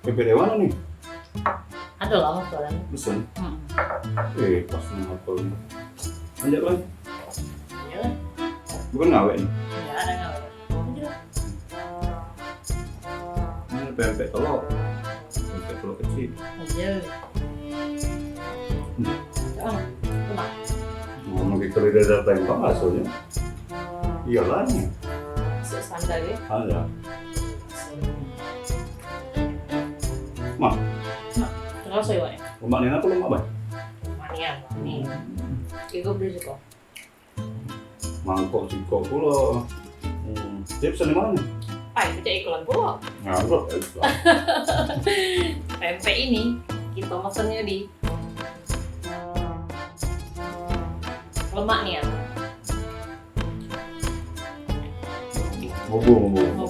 Pempek dari mana nih? Ada lah mas jualan. Pesen. Hmm. Pas nih motornya. Lanjut lagi. Ya kan? Bukan ngawet nih. Nggak ada nggak. Lanjut. Ini pempek telur. Pempek telur kecil. Lanjut. Jangan. Lemak. Mau kita lihat dari Palembang hasilnya. Iyalah nih. Standar ya. Ada. Mak, Terus saya ya. lemak ini apa lemak apa? Mania. Nih. Itu beli Cuko. Mangkok Cuko pula. Dia pesan di mana nih? Itu cek iklan pula. Ngarep ya. Pempek ini kita mesennya di Lemak nih ya. Bubur.